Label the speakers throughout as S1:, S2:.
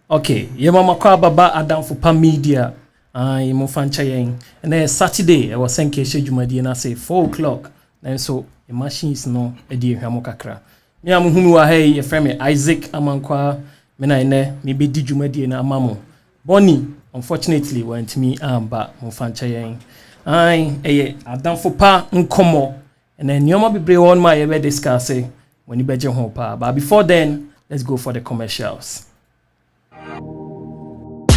S1: Okay, ye mama kwa baba Adamfopa media. Ye mo fancha yen. And then Saturday, I was saying keshe jumadi na say 4 o'clock. And so the machines no edi hwamo kakra. Me am hunu wa hey ye friend me Isaac amankwa me na ene me be di jumadi na amamo. Bonnie, unfortunately, went me ba mo fancha yen. Adamfopa Nkomo. And then nyoma bebre on my ever discuss when you beje ho pa. But before then, let's go for the commercials.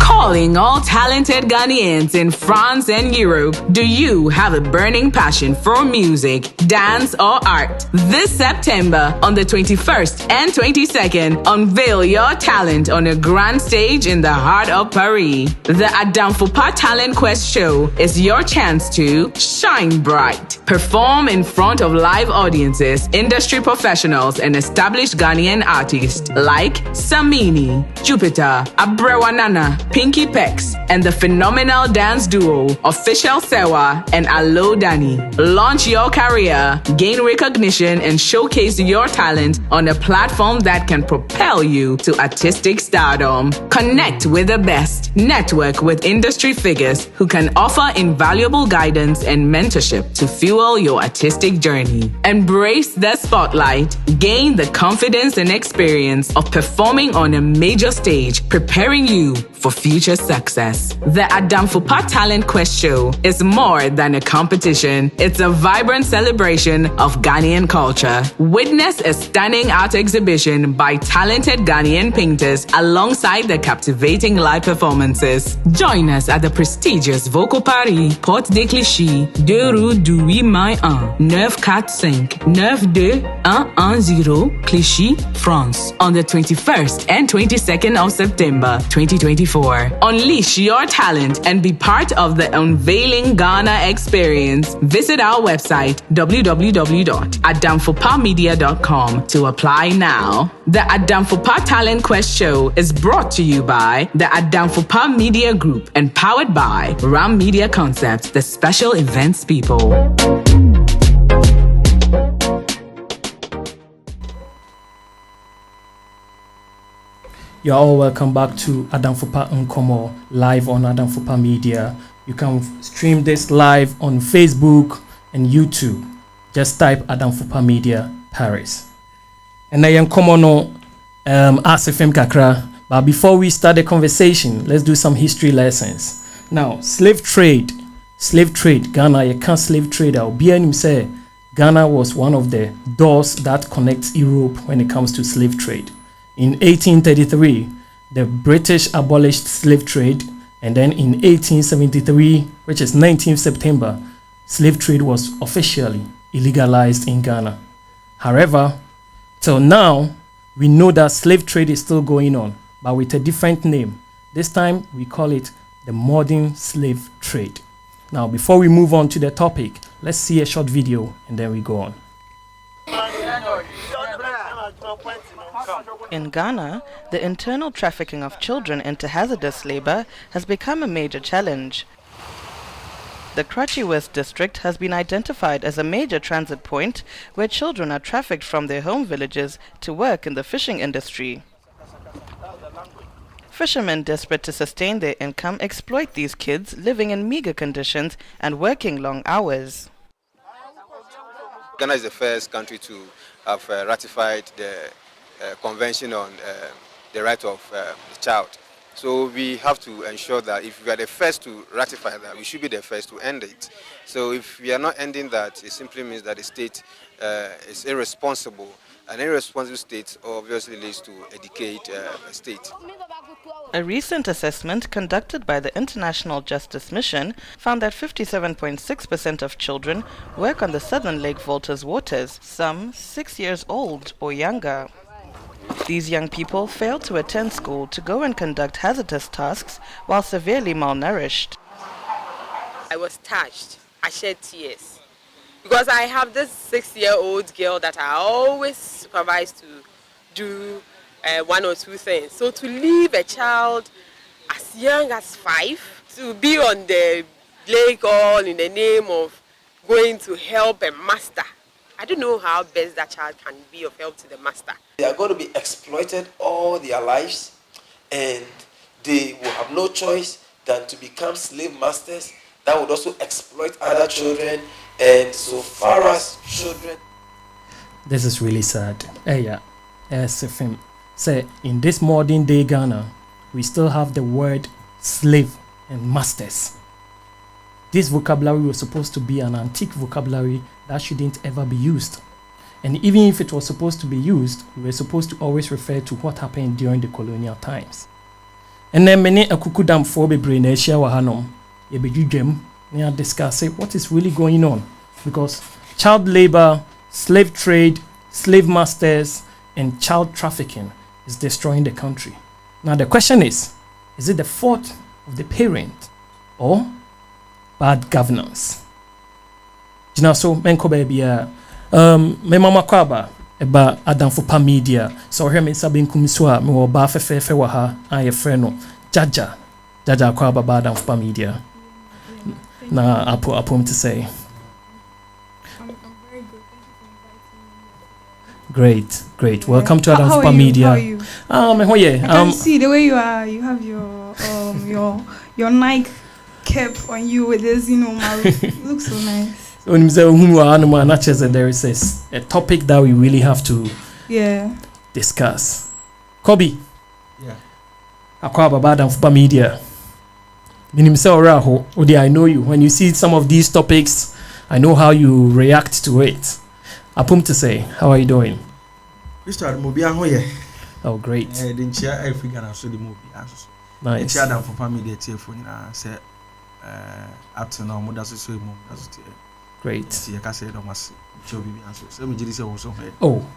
S2: Calling all talented Ghanaians in France and Europe. Do you have a burning passion for music, dance, or art? This September, on the 21st and 22nd, unveil your talent on a grand stage in the heart of Paris. The Adamfopa Talent Quest Show is your chance to shine bright, perform in front of live audiences, industry professionals, and established Ghanaian artists like Samini, Jupiter, Abrewanana, Pinky Pex, and the phenomenal dance duo Official Sewa and Alo Dani. Launch your career, gain recognition, and showcase your talent on a platform that can propel you to artistic stardom. Connect with the best. Network with industry figures who can offer invaluable guidance and mentorship to fuel your artistic journey. Embrace the spotlight. Gain the confidence and experience of performing on a major stage, preparing you for future success. The Adamfopa Talent Quest Show is more than a competition. It's a vibrant celebration of Ghanaian culture. Witness a stunning art exhibition by talented Ghanaian painters alongside the captivating live performances. Join us at the prestigious Voco Paris, Porte des Clichy, 2 Rue du 8 Mai 1, 945 92110, Clichy, France, on the 21st and 22nd of September 2024. Unleash your talent and be part of the unveiling Ghana experience. Visit our website www.adamfopamedia.com to apply now. The Adamfopa Talent Quest Show is brought to you by the Adamfopa Media Group and powered by Ram Media Concepts, the special events people.
S1: You're all welcome back to Adamfopa Nkomo live on Adamfopa Media. You can stream this live on Facebook and YouTube. Just type Adamfopa Media Paris. And I am Nkomo no ASFM kakra. But before we start the conversation, let's do some history lessons. Now, slave trade, Ghana, you can't slave trade. I'll be any say Ghana was one of the doors that connects Europe when it comes to slave trade. In 1833, the British abolished slave trade, and then in 1873, which is 19th September, slave trade was officially illegalized in Ghana. However, till now, we know that slave trade is still going on, but with a different name. This time, we call it the modern slave trade. Now, before we move on to the topic, let's see a short video, and then we go on.
S3: In Ghana, the internal trafficking of children into hazardous labor has become a major challenge. The Krachi West district has been identified as a major transit point where children are trafficked from their home villages to work in the fishing industry. Fishermen desperate to sustain their income exploit these kids living in meager conditions and working long hours.
S4: Ghana is the first country to have ratified the Convention on the Right of the Child. So we have to ensure that if we are the first to ratify that, we should be the first to end it. So if we are not ending that, it simply means that the state is irresponsible. An irresponsible state obviously leads to a decayed state.
S3: A recent assessment conducted by the International Justice Mission found that 57.6% of children work on the Southern Lake Volta's waters, some 6 years old or younger. These young people fail to attend school to go and conduct hazardous tasks while severely malnourished.
S5: I was touched. I shed tears because I have this 6-year-old girl that I always supervise to do 1 or 2 things. So to leave a child as young as 5 to be on the lake all in the name of going to help a master. I don't know how best that child can be of help to the master.
S6: They are going to be exploited all their lives, and they will have no choice than to become slave masters that would also exploit other children. And so far as children,
S1: this is really sad. Yeah, say in this modern day Ghana, we still have the word slave and masters. This vocabulary was supposed to be an antique vocabulary that shouldn't ever be used. And even if it was supposed to be used, we were supposed to always refer to what happened during the colonial times. And then many Adamfopa brain share wahanom, we discuss what is really going on, because child labor, slave trade, slave masters, and child trafficking is destroying the country. Now the question is it the fault of the parent or bad governance? So Nkomo me mama kwaba eba Adamfopa media so hear me sabi nkumiswa me wo ba fefefe wa ha aye freno JAJA kwaba ba Adamfopa media na apom to say
S7: I'm very good.
S1: Great. Welcome to Adamfopa media.
S7: How are you? I can see the way you are. You have your Nike cap on you with this, it looks so nice.
S1: When there is a topic that we really have to discuss. KOBBY.
S8: Yeah.
S1: Akwaba Adamfopa media. I know you. When you see some of these topics, I know how you react to it. Apum to say, how are you doing? Oh, great. Nice. Great. Oh,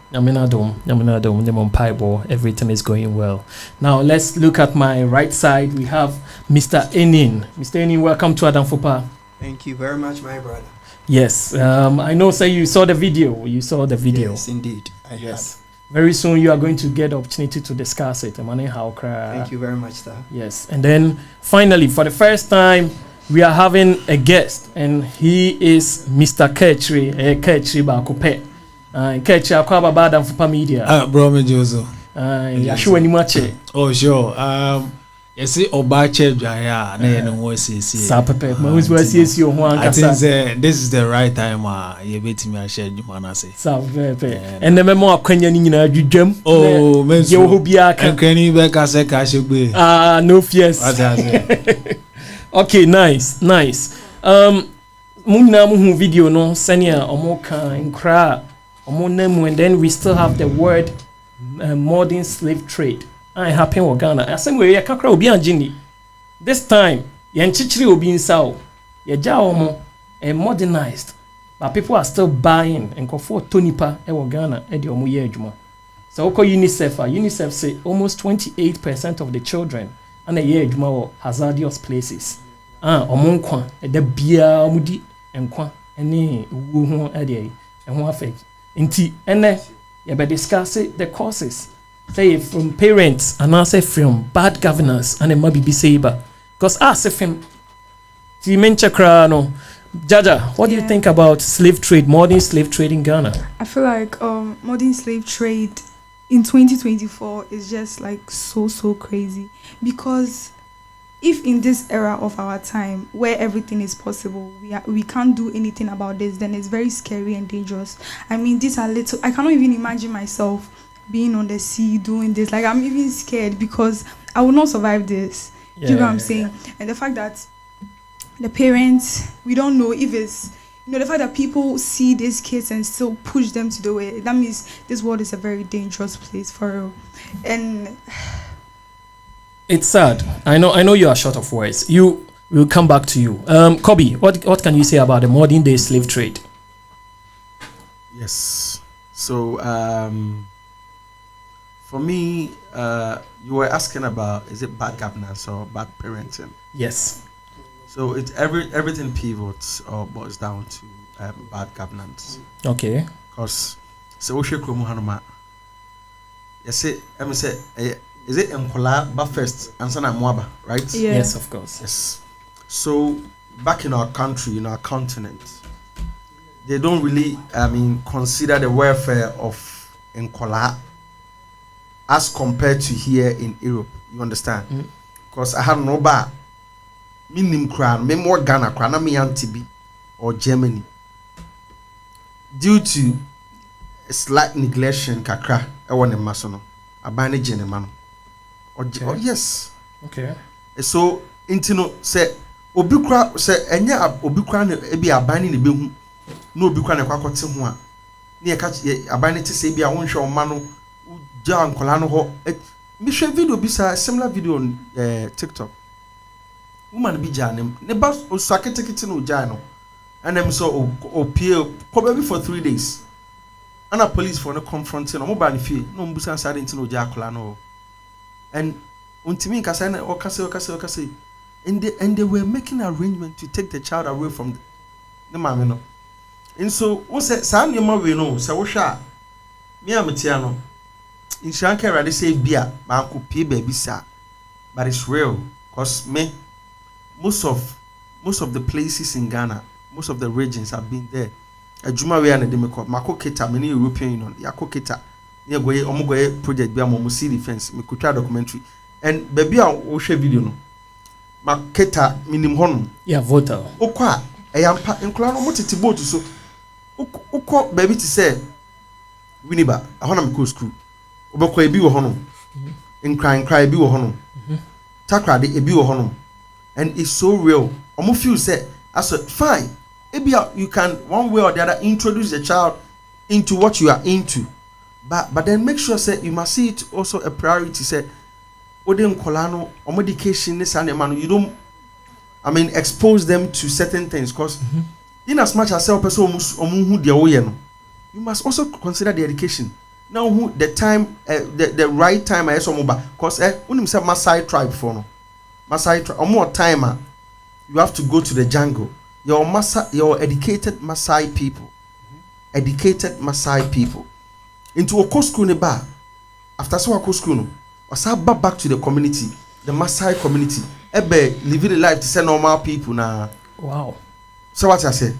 S1: everything is going well. Now let's look at my right side. We have Mr. ENNIN. Mr. ENNIN, welcome to Adamfopa.
S9: Thank you very much, my brother.
S1: Yes, I know, say you saw the video.
S9: Yes, indeed. I have.
S1: Very soon you are going to get the opportunity to discuss it.
S9: Thank you very much, sir.
S1: Yes, and then finally, for the first time, we are having a guest, and he is Mr. Ketri Bakope. Ketri Akwaba Adamfopa media.
S8: Bro, me Jozo.
S1: Yashu any much.
S8: Oh, sure. You see, Obache Jaya, no one says,
S1: Sapepe, I
S8: think this is the right time. You bet me, I shared you, man. I say,
S1: Sapepe, and the memo of Kenyan, you jump.
S8: Oh,
S1: you will be a
S8: can you back as a cash?
S1: No fears. Okay, nice. Muna video no senia omoka nkra omonemu, and then we still have the word modern slave trade. I happen in Ghana. I say we kakra obi anjini. This time, yenchichiri obi insao. Yeja omo modernized. But people are still buying and for tonipa e Ghana e di omo ye adwuma. So oko UNICEF say almost 28% of the children and a ye adwuma wo hazardous places. Omo nkwa e da bia omudi nkwa ene wu ho e de e ho affect. Nti ene ye be discuss the causes. Say from parents and also from bad governance and it might be saber. Because if him no JAJA, what do you think about slave trade, modern slave trade in Ghana?
S7: I feel like modern slave trade in 2024 is just like so crazy, because if in this era of our time where everything is possible, we can't do anything about this, then it's very scary and dangerous. I mean, these are little, I cannot even imagine myself being on the sea doing this. Like, I'm even scared because I will not survive this. Do you know what I'm saying? And the fact that the parents, we don't know if it's, the fact that people see these kids and still push them to the way, that means this world is a very dangerous place for real. And
S1: it's sad. I know you are short of words. We'll come back to you. KOBBY, what can you say about the modern day slave trade?
S8: Yes. So for me, you were asking about, is it bad governance or bad parenting?
S1: Yes.
S8: So it's everything pivots or boils down to bad governance.
S1: Okay.
S8: Because so we should come hanuma. Yes, let me say, is it Nkola but first and son Mwaba, right?
S7: Yeah.
S1: Yes, of course.
S8: Yes. So back in our country, in our continent, they don't really, consider the welfare of Nkola as compared to here in Europe. You understand? Because I have no bar. Minim crown, me more Ghana crown, me Antibi or Germany. Due to a slight neglection, kakra, I want a masono, a bani genemano. Or yes.
S1: Okay.
S8: So, intino say, Obukra say, enya Obukra ebi a bani ni behu, no Obukra ne kwakote ho a. Ne catch a bani to say, be a one show mano, John Colano ho. Me share video bisa similar video on TikTok. Woman be janem, ne bus o sakete no jano. And them so o probably for 3 days. And a police for no confronting no mobile fee, no busan side into no jacolano. And untimi kasane or kase. And they were making arrangement to take the child away from the mamino. And so what's that Sam your mother no, so sha me ametiano. In Shankara they say beer, but I pay baby sir. But it's real, cause me most of the places in Ghana, most of the regions have been there. Ejuma we and dem call Mako Keta, many European Union, Yako Keta. Near go omogo project be am see defense, me kutra documentary. And baby a share video no. Maketa minim hono.
S1: Yeah, voter.
S8: Okwa eyampa enkola no motete boat so. Ukọ baby to say Winiba, ahona me go school. Obekwa ebi wo hono. Nkran ebi wo hono. Takra de ebi wo hono. And it's so real. Omo feel say as a fine. Maybe you can one way or the other introduce the child into what you are into. But then make sure say you must see it also a priority say Odin Kolano or medication this and man you don't expose them to certain things because in as much as you must also consider the education. Now the time the right time I saw because when you say Maasai tribe for no Maasai tribe or more timer you have to go to the jungle. Your educated Maasai people. Educated Maasai people. Into a school ne ba. After so a school no. Or back to the community. The Maasai community. Ebe living a life to say normal people na.
S1: Wow.
S8: So what I say?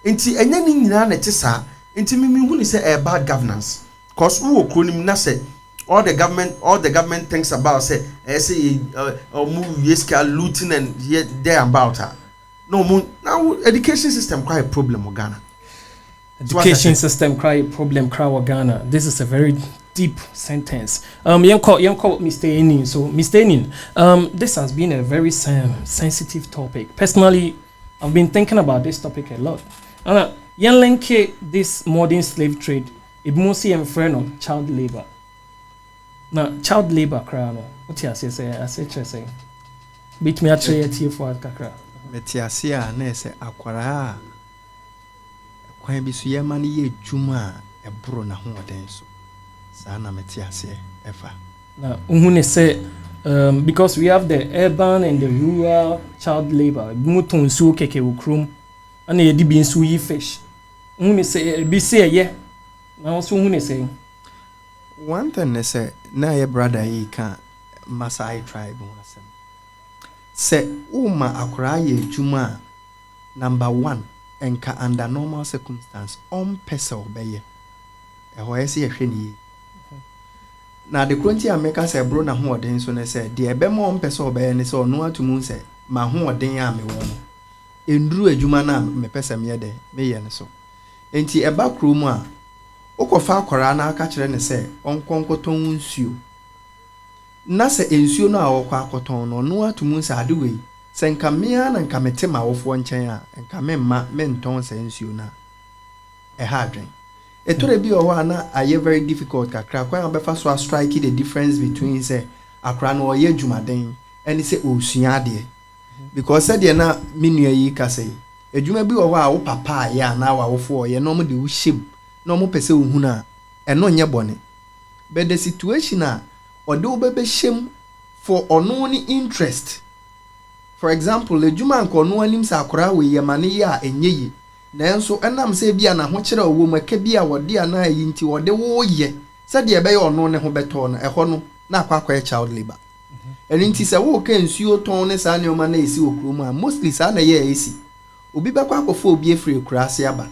S8: Inti enye ni nyina na te sa. Inti mimi hu ni say bad governance. Cause who okronim na say all the government thinks about say move yeska looting and there about her. No, now education system quite a problem in Ghana.
S1: Education system quite a problem in Ghana. This is a very deep sentence. Yanko Mr. ENNIN. So Mr. ENNIN, this has been a very sensitive topic. Personally, I've been thinking about this topic a lot. Yan link this modern slave trade, it mostly in front of child labor. Now, child labor crano. What you say? Beat me actually at you for kakra.
S9: Metiasia na ese akwara kwan bi so ye ma ne ye dwuma e bro na hoden so sa na metiasia efa
S1: na uhune say because we have the urban and the rural child labor muton su keke ukrum ana ye di bi nsu yi fish uhune say bi say ye na also uhune say
S9: one thing ne say na ye brother yi ka Maasai tribe wasem se uma akora ye juma number 1 enka under normal circumstance on pesa obeye ho ese ye hwe ni na de kronti ameka se bro na ho oden so ne se de ebe mo on pesa obeye ne se ono atumu se ma ho oden a me wo enduru adwuma na me pesa me de me ye ne so enti eba krom a okofa akora na aka kire ne se onkonkoton nsuo na se ensuo no a wokwa akoton no no atumu se adewei se nka mea na nka metema wofo nchen a nka memma menton se ensuo na ha adwen etore bi o wa na aye very difficult kakra kwa abefa so strike the difference between say akra no ye dwumaden eni se osua ade because said ye na menua yi ka say edwuma bi o wa wo papa ya na wa wofo ye no mo de wo hyem no mo pese wo hu na eno nye bone but the situation a odo bebe shem for ono ni interest. For example, edwuma nko no anim sa akora we ye mane ye a enyeyi nanso enam se bia na ho kire owo maka bia wode ana yi nti wode wo ye se de ebe ye ono ne ho beto no eho no na akwa child labor. Eni nti se wo ka nsuo ton ne sa ne o ma na esi okrom a mostly sa na ye esi obi bekwa akofo obi efri ekura ase aba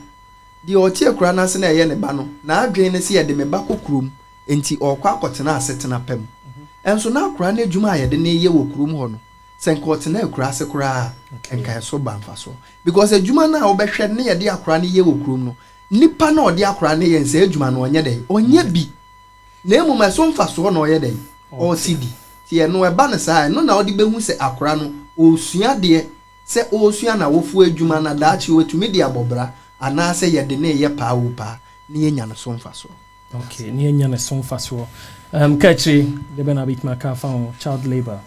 S9: de o tie ekura na se na ye ne ba no na adwen ne se ye de me ba kokrom enti okwa akotena asetena pem enso na akora na adwuma ayede na ye wokurum ho no senko na akura ase kura enka so bamfa so because adwuma na obehwe ne ye de akora na ye wokurum no nipa na ode akora na ye nse adwuma no onye dey onye bi na emuma so mfa so na oye dey o sidi ti e no eba ne sai no na ode behu se akora no osua de se osua na wofu adwuma na daachi wetumi de abobra ana se ye de na ye pa wo pa na ye nya no so mfa so.
S1: Okay, ni enya ne son faso. Kachi, de bena bit maka fa child labor.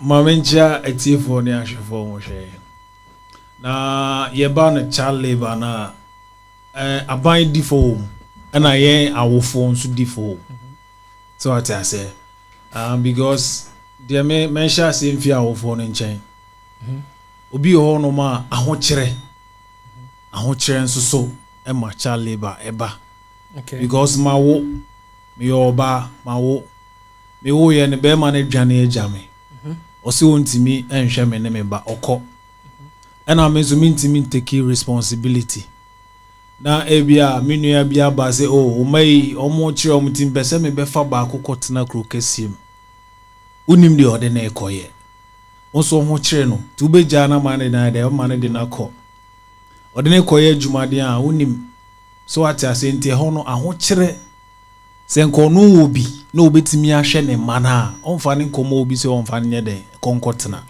S10: Mamencha etifo ni ashifo mo she. Na ye ba na child labor na aban di fo na ye awofo nso di fo. So what I say. Because there me mention say mfi awofo no nchen. Obi ho no ma ahokyere. Ahokyere nso so e ma child labor eba.
S1: Okay.
S10: Because my wo me oba my wo me wo ye ne be ma na dwane ejame o se wontimi enhwe me ne me ba okọ na me so mintimi take responsibility na ebia me nua bia ba se o mai omo kire omo tim pese me be fa ba akokọ tena kro kesiem unim de ode na ekoye onso ho kire no tu be ja na ma ne na de o ma ne de na kọ ode na ekoye adwumade a unim so ati asente ho no ahokyere senko no obi na obetimi ahwe ne mana onfa ne nkomo obi se onfa ne de konkotena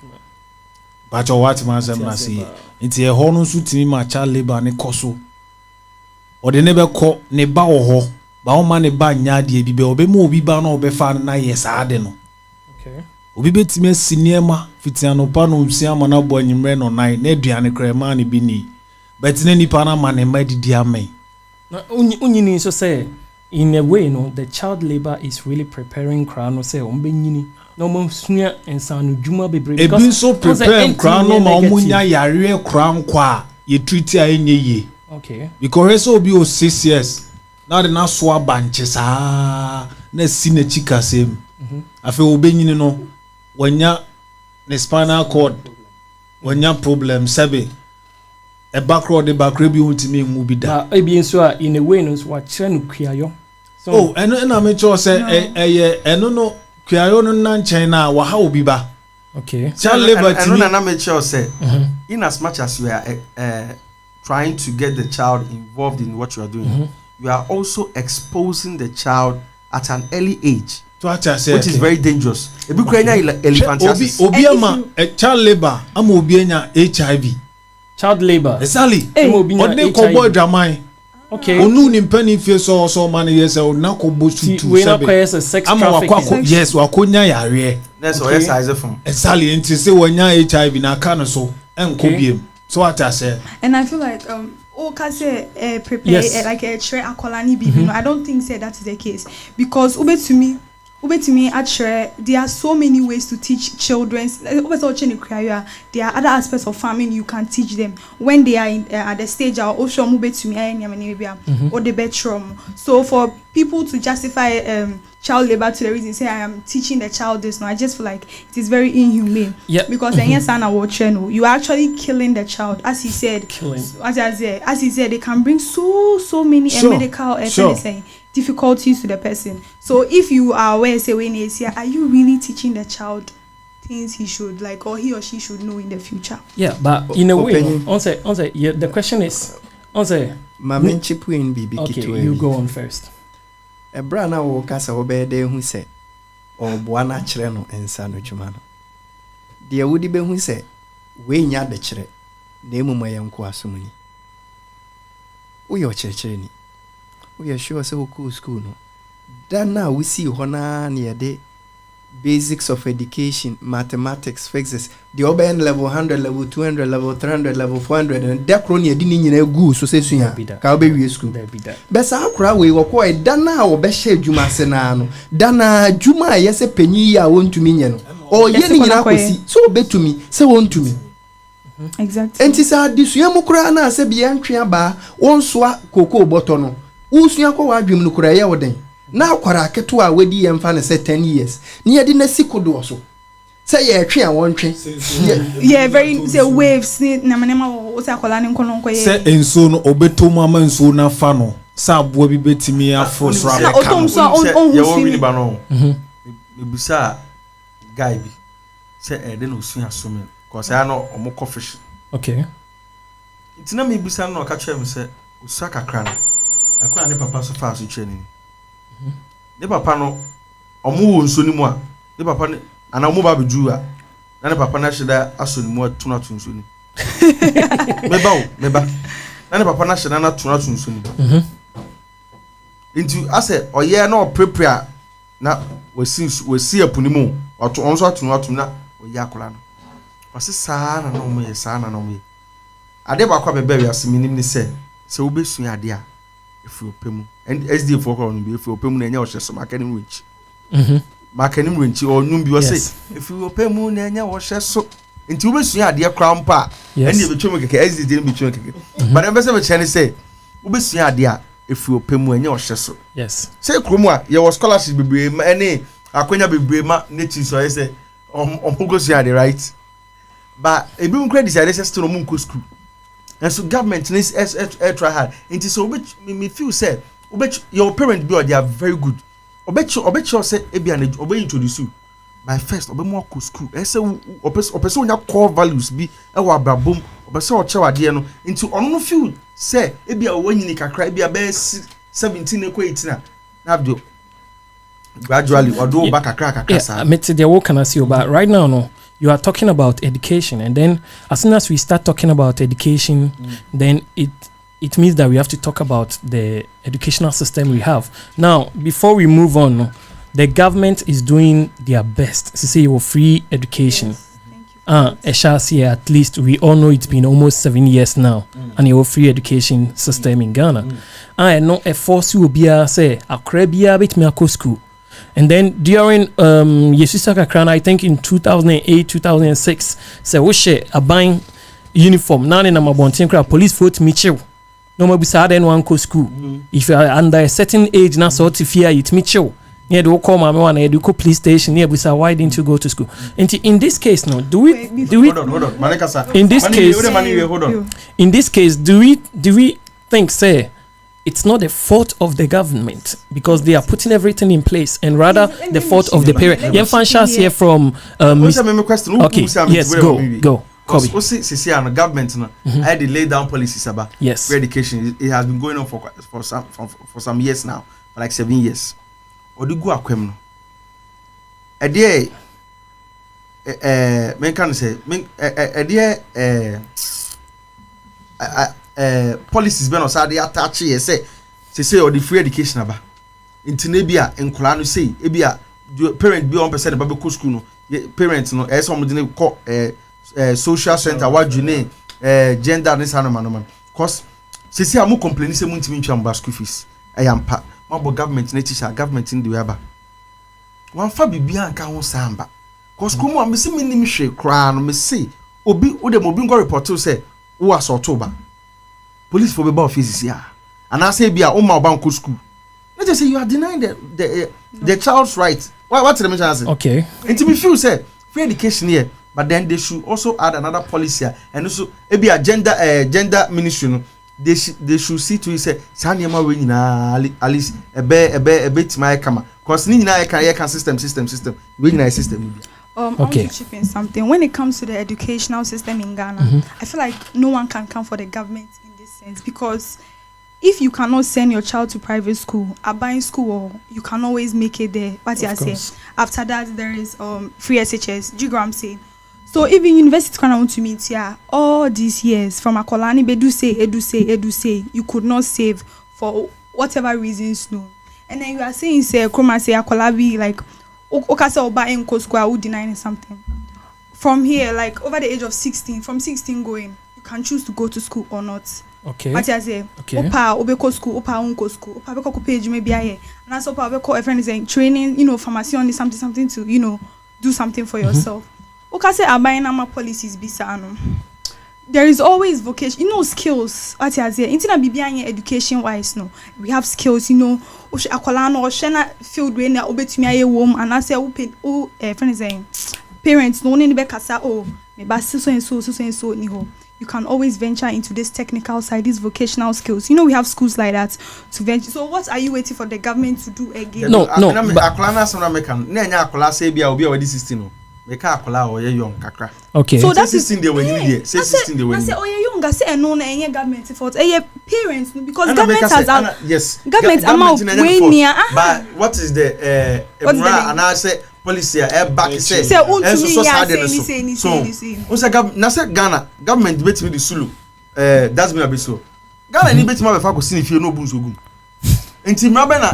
S10: bacho what man sem na see enti ho no so timi ma cha labor ne koso ode ne be ko ne ba wo ho ba o ma ne ba nya de bi be obe ma obi ba na obefa na yesa ade no
S1: okay
S10: obi betimi asiniema fitiano pa no nsia ma na bo anyimre no nine na aduane krema ne bi ni betina nipa na ma ne ma didi amai.
S1: Unyini so say in a way no the child labor is really preparing crano say ombenyini no mo sua ensanu djuma bebre
S10: because ebi so prepare crano ma omunya yare kran kwa ye treat a enye ye
S1: okay
S10: because so bi o 6 years na de na so abanche sa na si na chika sem afi obenyini no wanya ne spinal cord wanya problem sebe a backroad the backroad bi untimi mu bi da
S1: ebi nso a in a way no wa kire no kuayo so
S10: oh eno na me cho say eno no kuayo no na nchen na wa ha obi ba
S1: okay
S8: child labor eno na me cho say in as much as you are trying to get the child involved in what you are doing you are also exposing the child at an early age
S10: to what I say
S8: which is very dangerous ebi kranya elephantiasis
S10: obi ama child labor ama obi enya HIV
S1: child labor
S10: exactly ode ko boy dramai
S1: okay
S10: onu ni mpani fie so man yes na ko bo tutu
S1: we na ko sex trafficking
S10: yes wa konya yare
S8: that's what size from
S10: exactly nti say wonya HIV na ka no so enko biem so what I say
S7: and I feel like can say prepare like a tray akolani bibi no I don't think say that is the case because to me actually there are so many ways to teach children. There are other aspects of farming you can teach them when they are at the stage or the bedroom. So for people to justify child labor to the reason say I am teaching the child this, no, I just feel like it is very inhumane.
S1: Yeah.
S7: Because you are actually killing the child, as he said. As he said, they can bring so many medical difficulties to the person. So if you are aware, say when he's here, are you really teaching the child things he should like or he or she should know in the future?
S1: Yeah, but in a way, yeah, the question is, okay, you go on first.
S9: A brana wo kasa obede hu se oboa na kire no ensa no dwuma no de wudi be hu se we nya de kire na emuma yenko asomni uyo kire ni uyo sure se wo school no dan na we see ho na ne de basics of education, mathematics, physics, the oben level 100, level 200, level 300, level 400, and that crony didn't in a good so say suya. Calbe school. Besa akra we wo ko dana wo be share juma senano. Dana juma yes penyi ya won to me no. O ye ni nyina kwesi. So be to me, say won to me.
S7: Exactly.
S9: Enti sa disua mu kra na se bia ntwe ba wonsoa koko boto no. Usua ko wadwem no kra ye woden. Na kwara keto a wedi yemfa ne say 10 years ni yedi na sikodo so say ye twe a wontwe
S7: yeah very say waves na manema wo say akola ne nkono nkoye
S10: say enso no obeto mu ama enso na fa no Sabu bi betimi afro so
S7: na otom so on
S8: win ba no ebisa guy bi say de no sun asome cause I know omo coffee.
S1: Okay.
S8: Itina me ebisa no ka kire me say osu akakra no akwa ne papa so fa so twani ne papa no omo wo nso ni mu a ne papa ne ana omo ba beju a na ne papa na hyeda aso ni mu atuna to nso ni meba na ne papa na hyeda na atuna to nso ni into ase oye na prepare na wasi apuni mu wato onso atunu atum na oye akola no wase saa na no mo ye saa na no mo ye ade ba kwa bebe wiase minim ni se wobesu ade a efi opemu and SD for ko no bi efi opemu na enya wo hyeso makanim wenchi makanim wenchi onum bi wase efi opemu na enya wo hyeso nti wobesu ade krampa ene be twem keke SD dey be twem keke but em be se be chene say wobesu ade a efi opemu enya wo hyeso
S1: yes
S8: say kromu a ye was scholarship bebre ma ene akonya bebre ma native so say omogosu ade right but ebi un credit say say still no mun ko school. And so government needs try hard. It is so me feel say your parents be they are very good. Obet you say ebi obey introduce you. By first obe mo school. E say opeso nya core values bi e wa brabom. Obeso o chewa de no. Into ono feel say ebi a wanyini kakra ebi a be 17 ekwa 18 na do gradually odo back kakra sa.
S1: Mete dey what can I see about right now no. You are talking about education, and then as soon as we start talking about education, then it means that we have to talk about the educational system we have. Now, before we move on, the government is doing their best to say you free education. Yes, at least we all know it's been almost 7 years now, and your free education system in Ghana. I know a force will be say a crabia bit me a school. And then during Yesusa Kakran, I think in 2008, 2006, so we share a buying uniform. Now in my bontin police vote Mitchell. No more beside anyone go school. If you are under a certain age, now sort of fear it Mitchell. Near the call my one at the police station near beside why didn't you go to school? And in this case, no, do we
S8: hold on.
S1: In this case, do we think say it's not the fault of the government because they are putting everything in place, and rather the fault of the parent. Here from okay, yes, go.
S8: Because the government I had to lay down policies about
S1: free
S8: education. It has been going on for some years now, for like 7 years. Odigu akwem no. Edie men can say policies be no say dey attach ye say or the free education aba intine bia enkola no say e bia parent bi 1% ba be ko school no parents no e some dey ko social center wadwune gender ne sanoma no cause say amu complain say muntimi ntwa mba school fees ayampa mabo government na teacher government in the aba wan fa bibia anka ho samba cause ko mo me se minim hwe kra no me say obi o dem obi ngo report say wo assault ba police for be offices here and I say bia o ma oba nko school let us say you are denying the child's right what the mention say
S1: okay
S8: and to be feel say free education here but then they should also add another policy and also e be gender ministry no they should see to say sanema we nyina at least ebe timai kama cause ni nyina e can system we nyina system
S7: okay. I want to chip in something. When it comes to the educational system in Ghana, I feel like no one can come for the government in this sense, because if you cannot send your child to private school, a buying school, or you can always make it there. But after that, there is free SHS. Do you know what I'm saying? So even university can want to meet here all these years from Akolani, edu say you could not save for whatever reasons known. And then you are saying say Kroma say Akolabi like Okasa Oba in Koskwa who denying something. From here, like over the age of 16, from 16 going, you can choose to go to school or not.
S1: Okay.
S7: But I say, Opa Obeko school, Opa Unko school, Opa Beko page maybe I and that's Opa Beko a friend is saying training, pharmacy on something to, do something for yourself. Okase abaying ama policies bisano. There is always vocation, skills. What I say, intina bibianye education wise, no. We have skills, akwala no shena field we na obetumi aye wom and I say friend is saying parents no need be kasa me ba so ni ho. you can always venture into this technical side, these vocational skills. You know, we have schools like that to venture. So what are you waiting for the government to do again?
S8: No. Akola some American. Nenya akola say bia obi already 16. Make akola or young kakra.
S1: Okay.
S7: So that's
S8: 16 they were in there. Say 16 they were in.
S7: I say oh you young say no na any government fault. Parents because government has out.
S8: Yes.
S7: Government amount way near.
S8: But what is the and I say policy back say
S7: say
S8: so Ghana government bet me the Sulu that's me abiso Ghana ni bet me be fa ko sin fie no bu nsogu enti mrabe na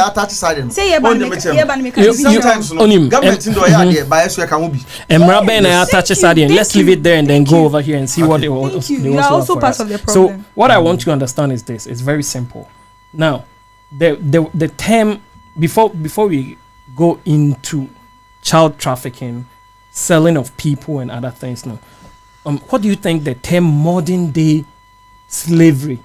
S8: attach side no
S7: say
S8: sometimes no government ndo ya dey by so ka ho bi
S1: mrabe na attach side let's leave it there and then go over here and see what they also
S7: part of the problem.
S1: So what I want you to understand is this, it's very simple. Now the term before we go into child trafficking, selling of people and other things now. What do you think the term modern day slavery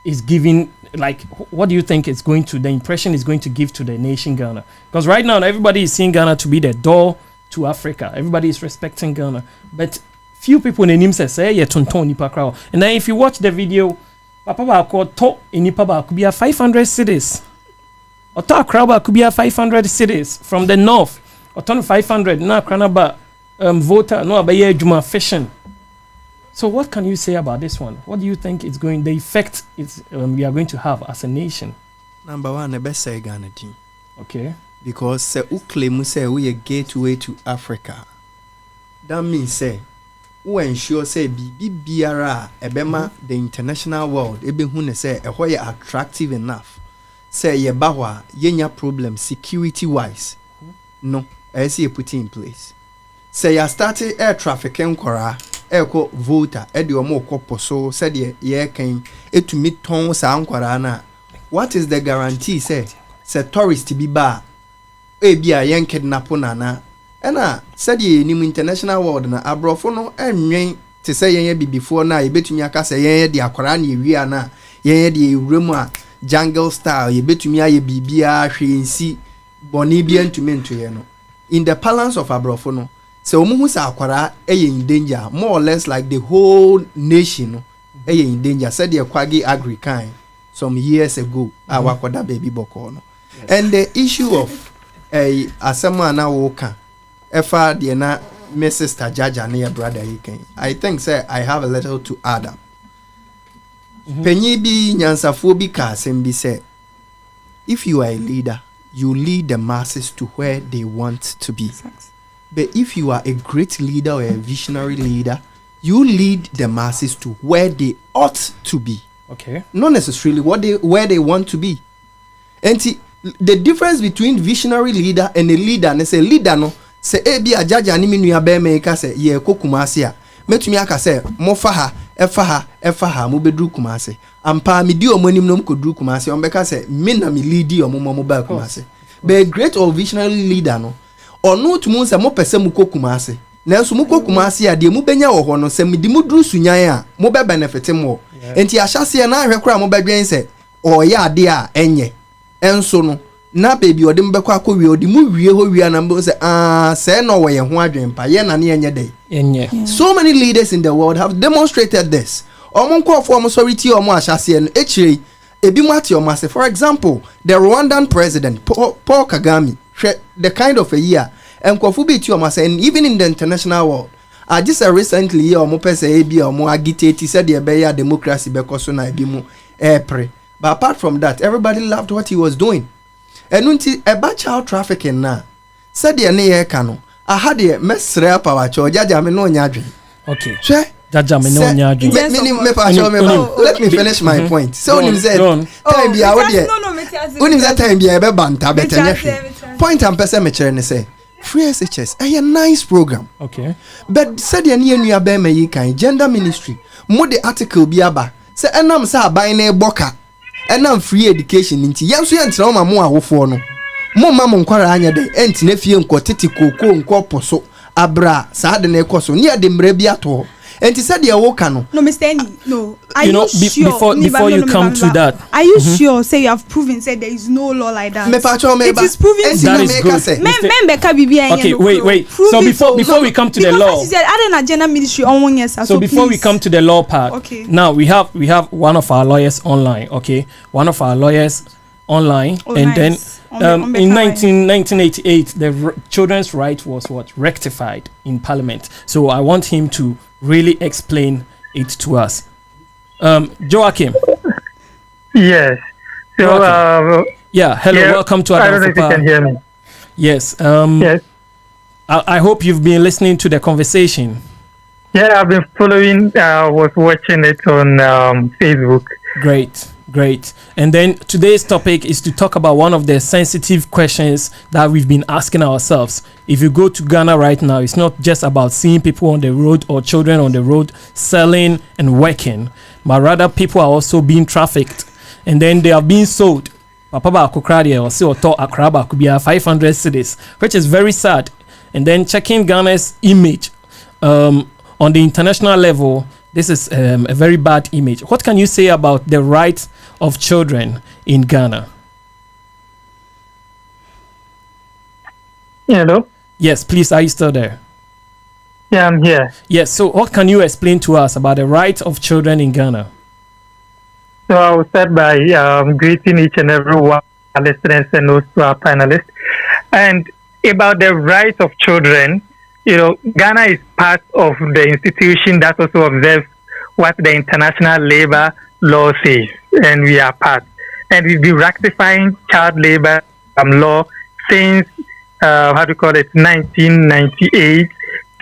S1: is giving, like, what do you think it's going to, the impression is going to give to the nation Ghana? Because right now everybody is seeing Ghana to be the door to Africa. Everybody is respecting Ghana. But few people in the name say, yeah, tonton nipa crowd. And then if you watch the video, Papa ba ko to nipa ba could be 500 cities. Oto Akraba could be 500 cities from the north. Oto 500 na Kranaba voter no abaye juma fishing. So what can you say about this one? What do you think it's going, the effect is we are going to have as a nation?
S9: Number one, the best say Ghana team.
S1: Okay.
S9: Because say uklemu say we a gateway to Africa. That means say we ensure say biara ebema the international world ebe hu ne say ehwe attractive enough. Say ye bahwa yenya problem security wise. No, I see you put in place. Say ya started air trafficking kora eko voter edi omo kopo so said ye kan etumi ton sa ankwara na. What is the guarantee say tourist bi ba e bia yen kidnap na ena said ye nim international world na abrofo no enwen te say yen before na e betumi aka say yen de akwara na ewia na yen de ewremu a jungle style ye betumi aye bibia hwensi boni bia ntumi ye no in the balance of abrofo no se omuhu sa akwara in danger more or less like the whole nation no in danger said the kwagi agri kind some years ago awakoda baby boko no and the issue of asema na woka efa de na my sister JAJA na your brother Iken. I think say I have a little to add up. Penyi bi nyansafo bi ka asem bi say if you are a leader, you lead the masses to where they want to be. But if you are a great leader or a visionary leader, you lead the masses to where they ought to be.
S1: Okay.
S9: Not necessarily where they want to be. And the difference between visionary leader and a leader, and say leader no, say ebi a JAJA ni minu ya be me ka say ye kokumase a. Metumi aka say mo fa ha mo bedru kumase. Ampa mi di omo nim no ko dru kumase. On be ka say me na mi lead omo mo ba kumase. But a great or visionary leader no, or no to mun say mo pese mo kokumase. Na so mo kokumase a de mo benya wo ho no say mi di mo dru sunyan a mo be benefit mo. Enti ahyase na ahwe kra mo bedwen say o ya ade a enye. Enso no na baby odi mbekọ akọwie odi mu wie ho wie na mbo say say no wo ye ho adwen pa ye na ne enye dey
S1: enye.
S9: So many leaders in the world have demonstrated this. Omo nkofo omo sorry ti omo ahyase no echire ebi mu ati omo ase. For example, the Rwandan president Paul Kagame, the kind of a year nkofo bi ti omo ase, and even in the international world just recently omo pese ebi omo agitate said the be ya democracy because na ebi mu pre. But apart from that, everybody loved what he was doing. And until about child trafficking now, said the near cano, I had a mesra power cho JAJA me no nyadwe.
S1: Okay.
S9: Sure.
S1: JAJA me no nyadwe.
S9: Let me finish my point. So unim said time be out there. Unim that time be ebe banta betenye. Point am pese me chere ne say free SHS a nice program.
S1: Okay.
S9: But said the near nua be me yi kan gender ministry. Mo the article bi aba. Say enam say aban na eboka. Enam free education nti yanso yentra ma mo awofo no mo ma mo nkwara anya de entina fie nkotete koko nkwopo so abra sa de na ekoso ne de mra bi ato And he said the Awokano.
S7: No, Mr. Enni, no. Are
S1: You know,
S7: sure?
S1: before you come to that.
S7: Are you sure? Say you have proven, say there is no law like that.
S9: It
S7: is proven to
S1: that is good. Okay, wait. So before we come to the law. So before we come to the law part,
S7: okay.
S1: Now we have one of our lawyers online, okay? One of our lawyers online, and
S7: nice.
S1: Then in 1988 the children's right was rectified in parliament. So I want him to really explain it to us. Joachim.
S11: Yes. So
S1: hello, welcome to Adamfopa.
S11: I don't know if you can hear me.
S1: Yes.
S11: Yes.
S1: I hope you've been listening to the conversation.
S11: Yeah, I've been following, was watching it on Facebook.
S1: Great. And then today's topic is to talk about one of the sensitive questions that we've been asking ourselves. If you go to Ghana right now, it's not just about seeing people on the road or children on the road selling and working, but rather people are also being trafficked, and then they are being sold. Papa ba akokrade or say oto akraba could be 500 cedis, which is very sad. And then checking Ghana's image on the international level, this is a very bad image. What can you say about the rights of children in Ghana?
S11: Hello?
S1: Yes, please, are you still there?
S11: Yeah, I'm here.
S1: Yes, so what can you explain to us about the rights of children in Ghana?
S11: So I will start by greeting each and every one of our listeners and also our panelists. And about the rights of children, Ghana is part of the institution that also observes what the international labor law says, and we are part. And we've been rectifying child labor law since, 1998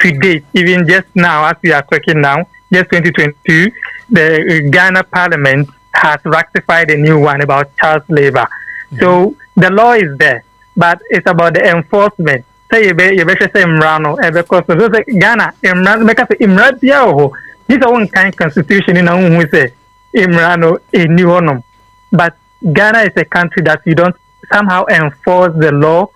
S11: to date. Even just now, as we are talking now, just 2022, the Ghana Parliament has rectified a new one about child labor. Mm-hmm. So the law is there, but it's about the enforcement. Say you better say Imrano, because Ghana, Imran, this is one kind of constitution in who say Imrano a new honor. But Ghana is a country that you don't somehow enforce the law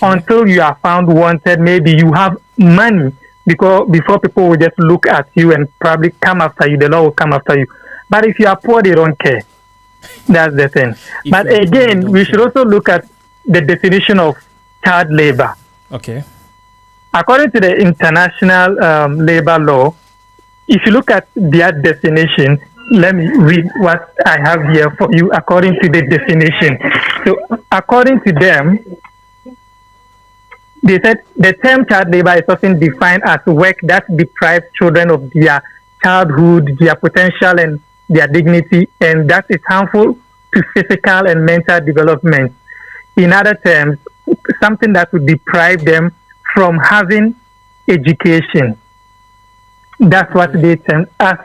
S11: until you are found wanted. Maybe you have money, because before people will just look at you and probably come after you. The law will come after you. But if you are poor, they don't care. That's the thing. But again, we should also look at the definition of child labor.
S1: Okay.
S11: According to the international labor law, if you look at their definition, let me read what I have here for you according to the definition. So according to them, they said the term child labor is often defined as work that deprives children of their childhood, their potential and their dignity, and that is harmful to physical and mental development. In other terms, something that would deprive them from having education. That's what they term as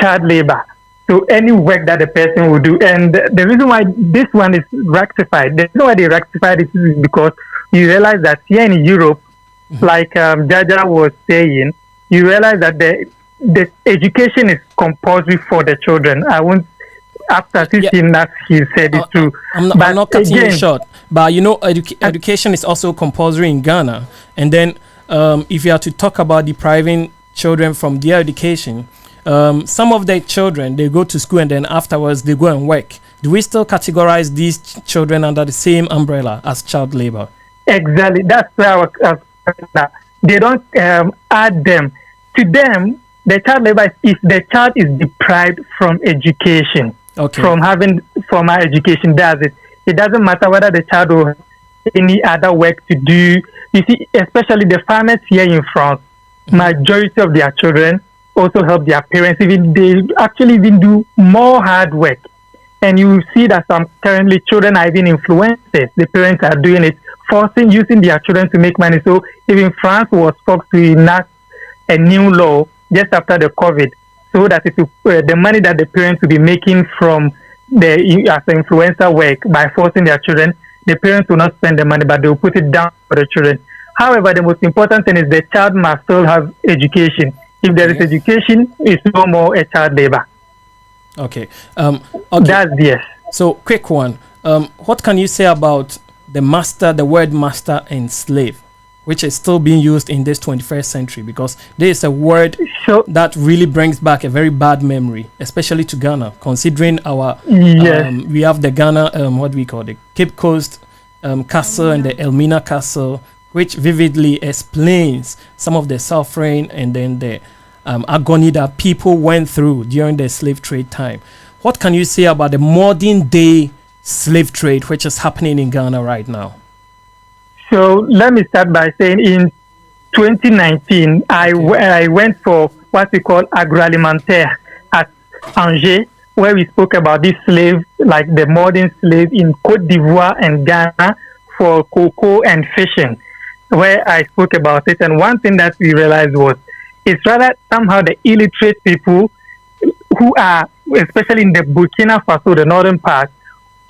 S11: child labor. So any work that the person will do. And the reason why this one is rectified, the reason why they rectified it is because you realize that here in Europe, like JAJA was saying, you realize that the education is compulsory for the children. I won't, after teaching that he said it too.
S1: I'm not cutting you short, but education is also compulsory in Ghana. And then if you are to talk about depriving children from their education, some of the children, they go to school and then afterwards they go and work. Do we still categorize these children under the same umbrella as child labor?
S11: Exactly. That's where I was. They don't add them. To them, the child labor is if the child is deprived from education, from having formal education. That's it. It doesn't matter whether the child will have any other work to do. You see, especially the farmers here in France, majority of their children also help their parents. Even they actually even do more hard work. And you see that some currently children are even influencers. The parents are doing it, using their children to make money. So even France was forced to enact a new law just after the COVID, so that the money that the parents will be making from as an influencer work by forcing their children, the parents will not spend the money, but they will put it down for the children. However, the most important thing is the child must still have education. If there is education, it's no more a child labor.
S1: Okay.
S11: That's yes.
S1: So, quick one. What can you say about the word master and slave? which is still being used in this 21st century? Because there is a word that really brings back a very bad memory, especially to Ghana, considering our we have the Ghana what do we call it, Cape Coast Castle and the Elmina Castle, which vividly explains some of the suffering and then the agony that people went through during the slave trade time. What can you say about the modern day slave trade which is happening in Ghana right now?
S11: So let me start by saying in 2019, I went for what we call agroalimentaire at Angers, where we spoke about this slave, like the modern slave in Côte d'Ivoire and Ghana for cocoa and fishing, where I spoke about it. And one thing that we realized was it's rather somehow the illiterate people who are, especially in the Burkina Faso, the northern part,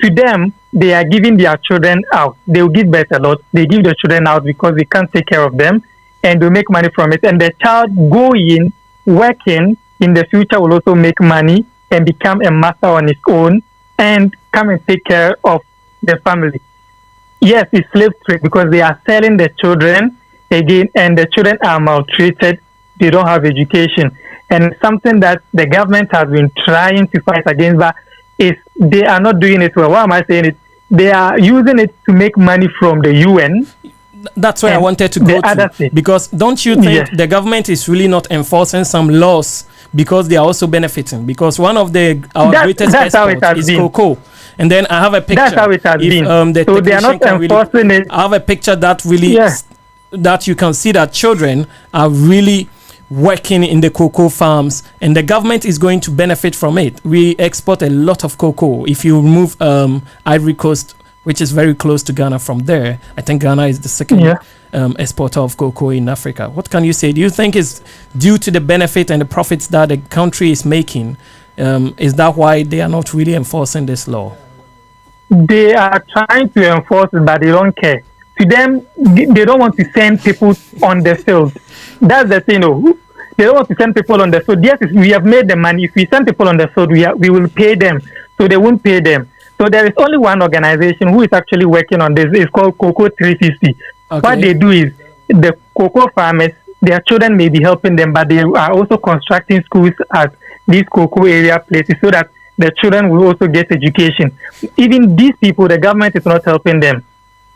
S11: to them, they are giving their children out. They will give birth a lot. They give their children out because they can't take care of them, and they make money from it. And the child going, working in the future will also make money and become a master on his own and come and take care of the family. Yes, it's slave trade because they are selling the children again, and the children are maltreated. They don't have education. And something that the government has been trying to fight against, but is they are not doing it well. Why am I saying it? They are using it to make money from the UN.
S1: That's where I wanted to go to. Because don't you think the government is really not enforcing some laws because they are also benefiting? Because one of our greatest exports is cocoa. And then I have a picture.
S11: That's how it has been. So they are not enforcing it.
S1: I have a picture that really that you can see that children are really working in the cocoa farms, and the government is going to benefit from it. We export a lot of cocoa. If you remove Ivory Coast, which is very close to Ghana, from there, I think Ghana is the second exporter of cocoa in Africa. What can you say? Do you think it's due to the benefit and the profits that the country is making? Is that why they are not really enforcing this law?
S11: They are trying to enforce it, but they don't care. To them, they don't want to send people on the field. That's the thing. They don't want to send people on the field. Yes, we have made the money. If we send people on the field, we will pay them. So they won't pay them. So there is only one organization who is actually working on this. It's called Cocoa 360. Okay. What they do is the cocoa farmers, their children may be helping them, but they are also constructing schools at these cocoa area places so that the children will also get education. Even these people, the government is not helping them.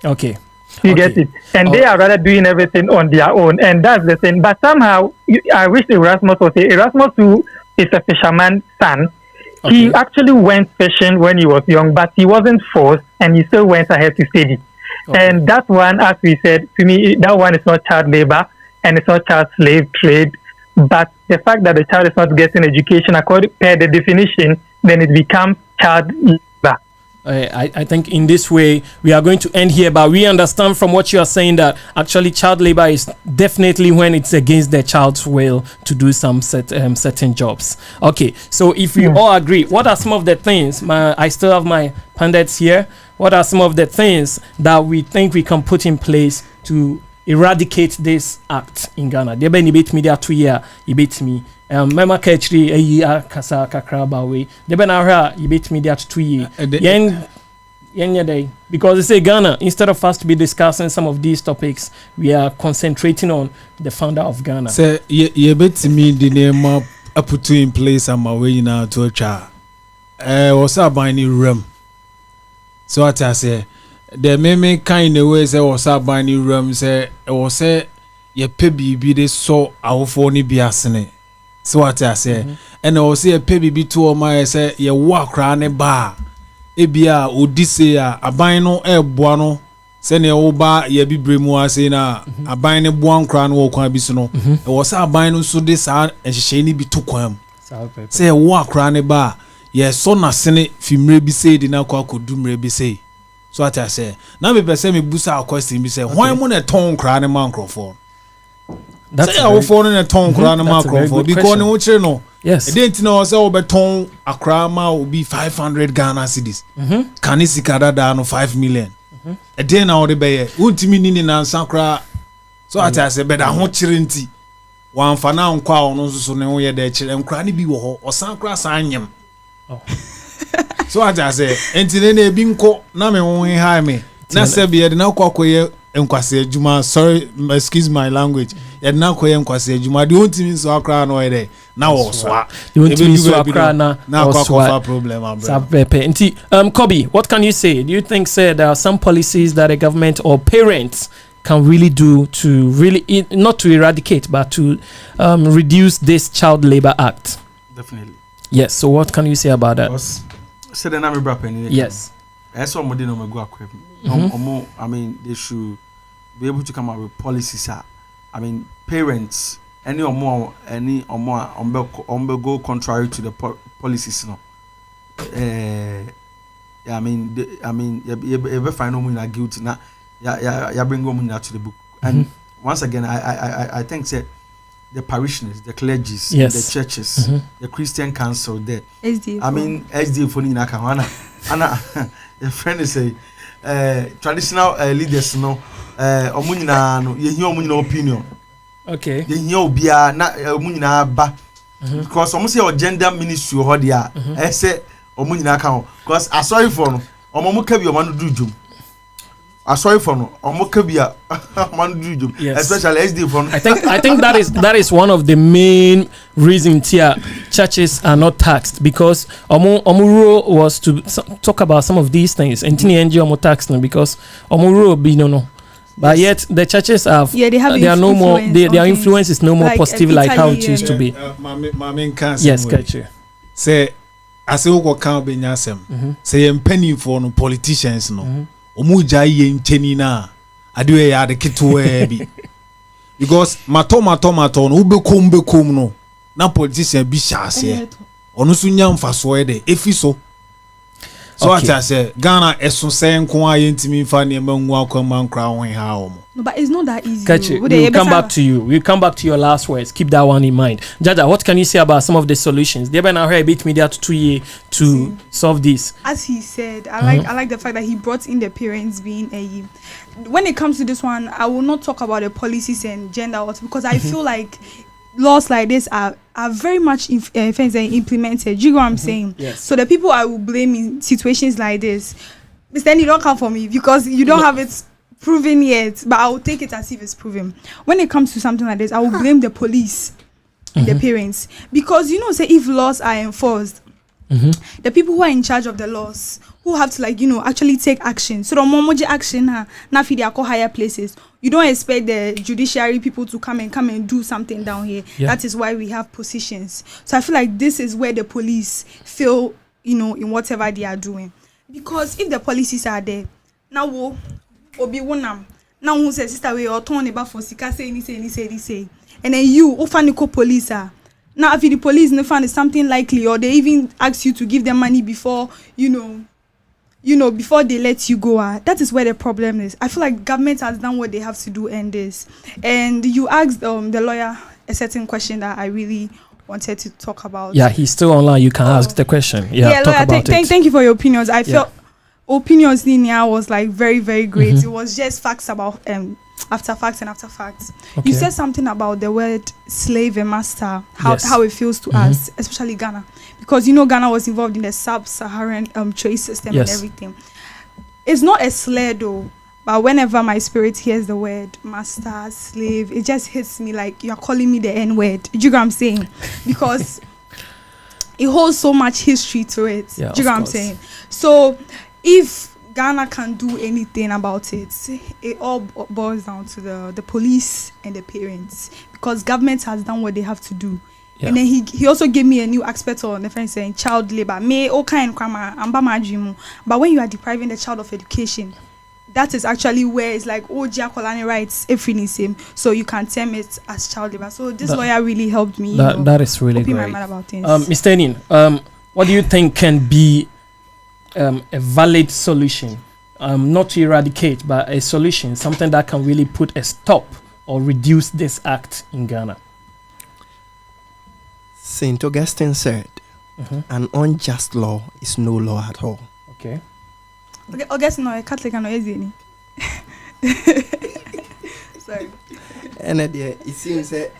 S1: Okay.
S11: You get it? And they are rather doing everything on their own. And that's the thing. But somehow, I wish Erasmus was here. Erasmus, who is a fisherman's son, he actually went fishing when he was young, but he wasn't forced, and he still went ahead to study. And that one, as we said, to me, that one is not child labor, and it's not child slave trade. But the fact that the child is not getting education according to the definition, then it becomes child labor.
S1: I think in this way we are going to end here, but we understand from what you are saying that actually child labor is definitely when it's against the child's will to do some certain jobs. Okay, so if we all agree, what are some of the things, I still have my pundits here, what are some of the things that we think we can put in place to eradicate this act in Ghana? There be bit media 2 year, you bit me. Mema kachri kasa kakraba we. There be na you bit media 2 year. Because they say Ghana, instead of us to be discussing some of these topics, we are concentrating on the founder of Ghana.
S10: Say you bit me the name up put in place on my way now to a child. Was up by any room. So what I say. The meme kind of way say was up by new room say was say ye pebi be de so awfo ni biasene. So what I say and I say pebi be to my say ye walk round ne bar ebia odise a aban no eboa no se ne oba ye bibre mu ase na aban ne boa nkra no kwan bi so no e was aban no so de sa ehye ni bi to kwan say walk round ne bar ye so na sene fimre bi say di na kwa kodumre bi say. So what I say. Now me person me busa a question be say why mo na ton kra ne microphone. That's our phone in a ton kra ne microphone because no chire no.
S1: Yes.
S10: E didn't know say obeton akra ma will be 500 Ghana cedis. Can you see kada no 5 million. E dey na ode be untimi ni na sankra. So what I say be da ho chire nti. Wan fa na nkwa ono so ne ho ye da chire nkra ne bi wo ho osankra sanyem. So I just say, enti ne bi nko na me ho ha me na se be de na kwakoye enkwase adwuma sorry excuse my language yɛde na koyɛ enkwase adwuma de ontimi so akra no ɔyɛ na wo soa
S1: de ontimi so akra na
S10: akwa problem
S1: abrepe nti KOBBY, what can you say? Do you think there are some policies that a government or parents can really do to really not to eradicate but to reduce this child labor act?
S8: Definitely.
S1: Yes, so what can you say about that? Yes.
S8: I mean, they should be able to come up with policies. I mean, parents, any or more, go contrary to the policies. No. I mean, you ever find women guilty now? Yeah, bring women to the book. And once again, I think that the parishioners, the clergies, the churches, the Christian council there. I mean, SDF for Nina Anna, your friend is a traditional leaders, no, Omunina, no, you hear Omunina opinion.
S1: Okay.
S8: You hear Bia, not Omunina ba. Because almost your gender ministry or dia, I say Omunina account. Because I saw you for Omomuka be a man do job. I saw you for Omoka be a man do job, especially SD for.
S1: I think that is one of the main reasons here churches are not taxed, because Omuro was to talk about some of these things and Tini NGO Omo taxed because Omuro be no. But yet the churches have they are no more their influence is no more like positive like how it used to be. Yes, catch you.
S10: Say I say what can be nyasem. Say penny for no politicians no. Omuja ye ncheni na adewe ya de kitwe bi. Because mato no ubekom no na politician bi hyase. Onu so nya mfaso e de efiso. So I say Ghana esun say nko aye ntimi fa ne manwu akoma nkra ho ha omo.
S7: No, but it's not that easy.
S1: We'll come back to you. We'll come back to your last words. Keep that one in mind. Jaja, what can you say about some of the solutions? They've been a bit media to 2 years to solve this.
S7: As he said, I like the fact that he brought in the parents being a. When it comes to this one, I will not talk about the policies and gender because I feel like laws like this are very much implemented. Do you know what I'm saying?
S1: Yes.
S7: So the people I will blame in situations like this, Mr. Enni, don't come for me because you don't have it proven yet, but I will take it as if it's proven. When it comes to something like this, I will blame the police and the parents, because say if laws are enforced, the people who are in charge of the laws, who have to actually take action. So the momoji action na fi they call higher places. You don't expect the judiciary people to come and do something down here. Yeah. That is why we have positions. So I feel like this is where the police fail, in whatever they are doing. Because if the policies are there, now obi wonam now who says sister we or turn about for sika say and then you ofaniko police are now if the police no find something likely or they even ask you to give them money before before they let you go, that is where the problem is. I feel like government has done what they have to do in this. And you asked the lawyer a certain question that I really wanted to talk about.
S1: Yeah, he's still online. You can ask the question. Yeah, talk
S7: lawyer,
S1: about it.
S7: Thank you for your opinions. I felt opinions linear was like very, very great. It was just facts about after facts and after facts. Okay. You said something about the word slave and master, how it feels to us, especially Ghana. Because Ghana was involved in the sub-Saharan trade system and everything. It's not a slur though, but whenever my spirit hears the word master, slave, it just hits me like you're calling me the N-word. Do you know what I'm saying? Because it holds so much history to it. Do you know what I'm saying? So if Ghana can do anything about it, it all boils down to the police and the parents, because government has done what they have to do. Yeah. And then he also gave me a new aspect on the friend saying child labor. But when you are depriving the child of education, that is actually where it's like, Kolani rights everything same, so you can term it as child labor. So this lawyer really helped me.
S1: That is really great.
S7: My mind about things.
S1: Mr. Ennin, what do you think can be a valid solution? Not to eradicate, but a solution, something that can really put a stop or reduce this act in Ghana.
S9: St. Augustine said, an unjust law is no law at all.
S1: Okay.
S7: Augustine, no, Catholic, no, easy. Sorry.
S9: And it seems that.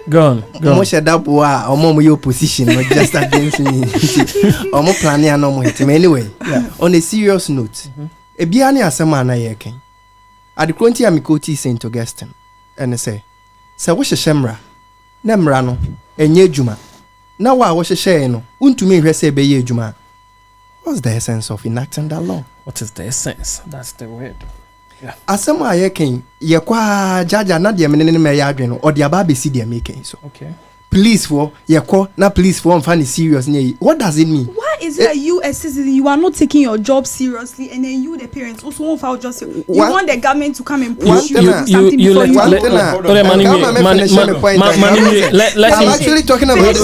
S1: Go on.
S9: Most of that boy, or your position, not just against me. Or more planning, no more. Anyway, on a serious note, a biani as a man I can. At the Cronti Amicoti St. Augustine, and I say, Sir Wash Shemra, Nemrano, and Ye Juma. Now I wash a share no, to me, say be ye Juma. What's the essence of enacting that law?
S1: What is the essence? That's the word. Yeah.
S9: Asama ye king, ye kwa jaja na dia menene me ya adwen or dia ba be si dia making so.
S1: Okay.
S9: Police for ye kwa na police for funny serious nye. What does it mean?
S7: Why is it that you as citizen you are not taking your job seriously, and then you the parents also won't file just you want the government to come and push you to something before you
S9: I'm actually talking about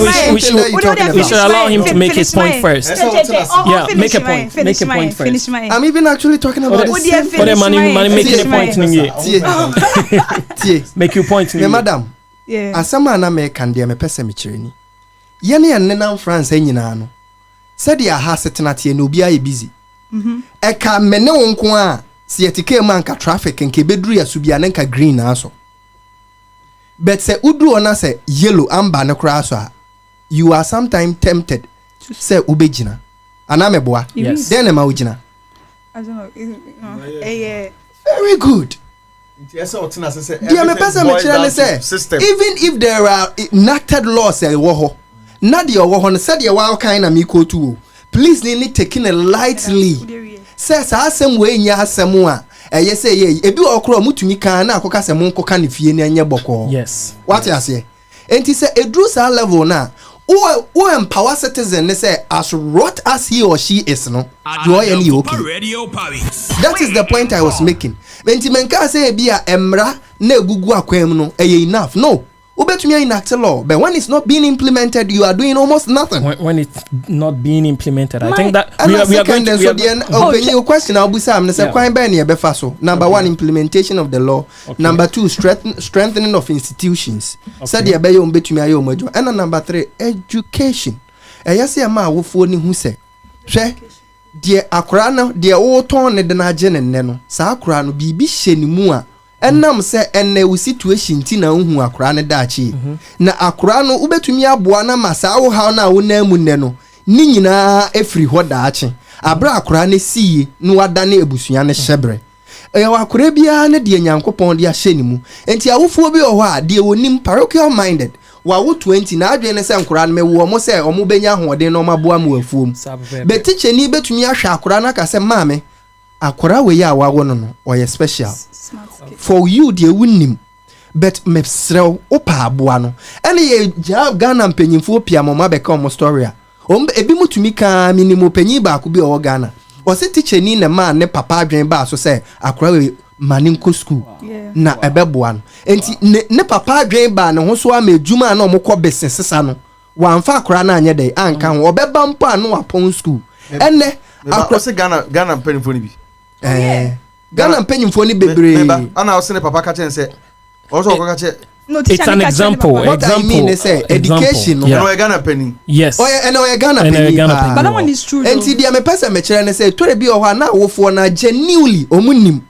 S1: we should allow him to make his point first. Yeah, make a point. Make a point first.
S9: I'm even actually talking about
S1: making a point. Make your point.
S9: Madam. Yeah. Asama na me kan dia me pese me kireni. Ye ne enenam France nyina no. Said ya ha setena tie no bia ye busy. E ka me ne wonko a se yetike man ka traffic nke bedru ya subia ne ka green na so. But se udru ona se yellow amber ne kra so a you are sometimes tempted say ubegina. Ana meboa.
S1: Yes.
S9: Then e ma ugina.
S7: I don't know.
S9: Very good. Even if there are enacted laws not the one said your wild kind of miko too. Please need taking it lightly. Says I some way in ya samoa. Yes, say ye do okro mutumika na akoka se monko kan fie ne anya boko.
S1: Yes.
S9: What you say? And he say a drusa level na who empower citizen say as rot as he or she is no. Do I any okay? That is the point I was making. Mentimenka say bia emra na egugu akwem no enough. No. Ubetumi enact law, but when it's not being implemented, you are doing almost nothing.
S1: When it's not being implemented, I think that we are going to
S9: your question. I'll be saying, number one, implementation of the law. Okay. Number two, strengthening of institutions. And number three, education. Yes, ma wo fo ni hu se. Hwe de akora no de wo ton ne de na age ne no. Sa akora no bibi hye ni mu a enam se enne wo situation ti na hu akora ne daachi. Na akora no ubetumi aboa na masa wo ha na wo na mu ne no. Ni nyina efri ho daachi. Abra akora ne siye no wada na ebusua ne hyebre. Eya akora bia ne de nyankopon de ahye ni mu. Enti awofo bi o ho a de wonim parochial minded. Wa wo 20 na adwe ne se nkora na me wo mo se omo benya hoden no maboa mu afuom. But teacher ni betumi ahwe akora na ka se maame akora we ya wa wo no oye special for you de wunim but me srew opa aboa no ene ye job Ghana mpanyimfo pia mo ma be ka mo story a ebi mutumi ka minimum panyi ba ko bi o Ghana o se teacher ni na ma ne papa adwen ba so se akora we maninko school na ebeboa no enti ne papa adwen ba ne ho so amedwuma na omokọ business sa no wanfa akora na anye dey anka ho obeba mpo anu apon school ene akora
S8: se Ghana mpanyimfo ni bi
S9: Ghana mpanyimfo ni bebre
S8: ana o se ne papa ka chen se o so ka che
S7: no,
S1: it's an example.
S9: What I mean is education.
S8: No, I Ghana penny.
S1: Yes.
S9: Oh yeah, no, I Ghana penny.
S7: But that one is true.
S9: And see, me person me chere ne say to be o na wo fo na genuinely omunim.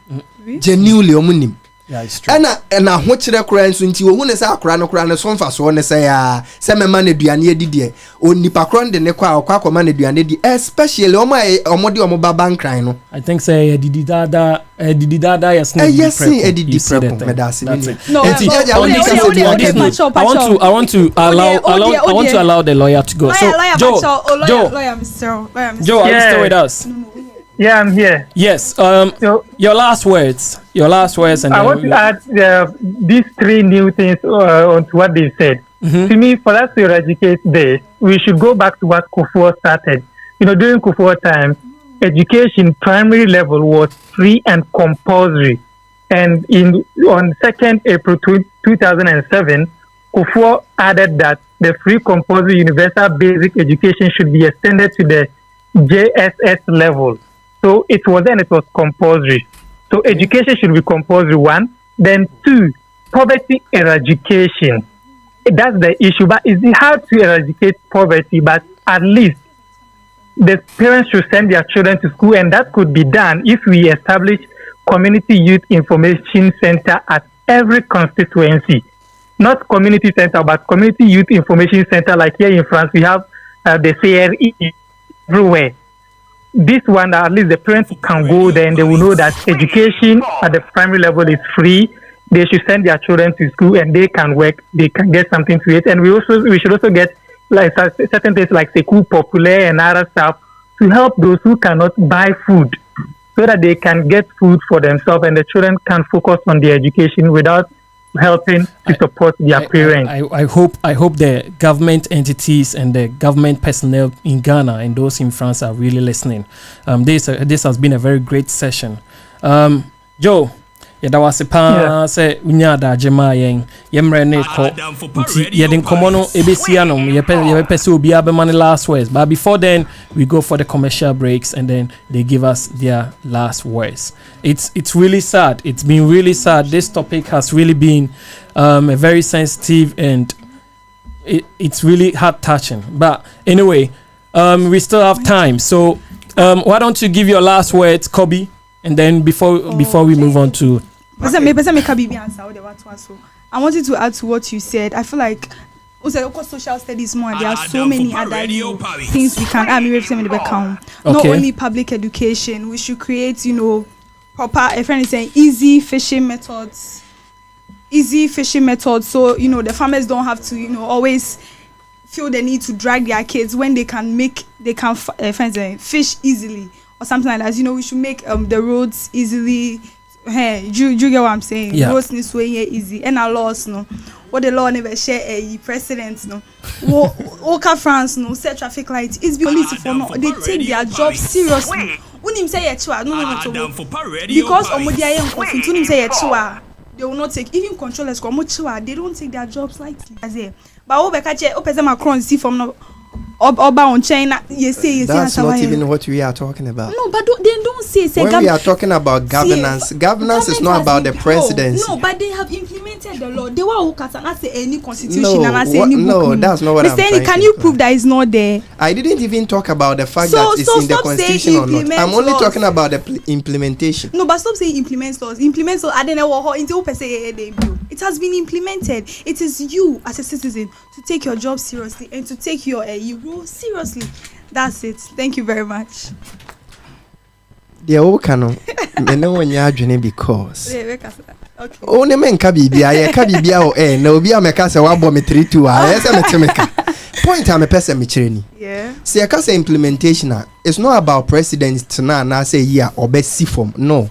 S9: Genuinely omunim.
S1: Yeah, it's true.
S9: And ho kire kora nso nti wo hu ne say akora no kora ne so mfa so ne say ya se me ma na duane edidie onipa kora de ne kwa akwa ma na duane di especially omo de omo baba nkran no.
S1: I think say dididada yes no.
S9: Yes, edidi prep me da se ni.
S7: No,
S1: I want to allow the lawyer to go. So
S7: Joe,
S1: Joe, are you still with us?
S11: Yeah, I'm here.
S1: Yes. Your last words. And
S11: I want to add these three new things onto what they said. To me, for us to eradicate this, we should go back to what Kufuor started. During Kufuor time, education primary level was free and compulsory. And on 2nd April 2007, Kufuor added that the free compulsory universal basic education should be extended to the JSS level. So it was compulsory. So education should be compulsory, one. Then two, poverty eradication. That's the issue. But it's hard to eradicate poverty, but at least the parents should send their children to school, and that could be done if we establish community youth information center at every constituency. Not community center, but community youth information center, like here in France, we have the CRE everywhere. this one, at least the parents can go there and they will know that education at the primary level is free. They should send their children to school and they can work. They can get something to eat. And we should also get like certain things like Sekou Populaire and other stuff to help those who cannot buy food, so that they can get food for themselves and the children can focus on their education without helping to support their parents.
S1: I hope the government entities and the government personnel in Ghana and those in France are really listening. This has been a very great session. Joe, yɛda wase paa sɛ wonya adagye maa yɛn yɛmmerɛ ne kɔ nti yɛde nkɔmmɔ no ɛbɛsi anom yɛbɛpɛ sɛ obiara bɛma ne last words, but before then we go for the commercial breaks and then they give us their last words. It's really sad. It's been really sad. This topic has really been a very sensitive and it's really heart touching, but anyway, we still have time, so why don't you give your last words, KOBBY, and then before we move on to
S7: I wanted to add to what you said. I feel like also social studies more. There are so many other things we can add. Not only public education. We should create, proper. A friend is saying easy fishing methods. So the farmers don't have to always feel the need to drag their kids when they can fish easily or something like that. We should make the roads easily. Hey, do you get what I'm saying?
S1: Yeah.
S7: Roads this way easy. And our laws, what the law never share a precedent, Oka France, set traffic lights. It's police for they take their job seriously. Unim say no. Because Omodia and Coffin, Unim say they will not take even controllers they don't take their jobs lightly. But Obekache Opeza Macron see from no Oba on China,
S9: that's not even what we are talking about.
S7: No, but they don't say
S9: when we are talking about governance, governance is not about the presidency.
S7: No, but they have implemented the law. They were not say any constitution and I say any book.
S9: No, that's not what I'm saying.
S7: Can you prove that it's not there?
S9: I didn't even talk about the fact that it's in the constitution or not. I'm only talking about the implementation.
S7: No, but stop saying implement laws. Implement laws. I don't know it has been implemented. It is you as a citizen to take your job seriously and to take your role seriously. That's it. Thank you very much.
S9: The old canon, no one yarding because
S7: okay.
S9: Only men Kabibia, or no be a mecasa wabo me 3 hours. Point I'm a person me.
S7: Yeah.
S9: See, I can say implementation. It's not about presidents to now say yeah or best form. No.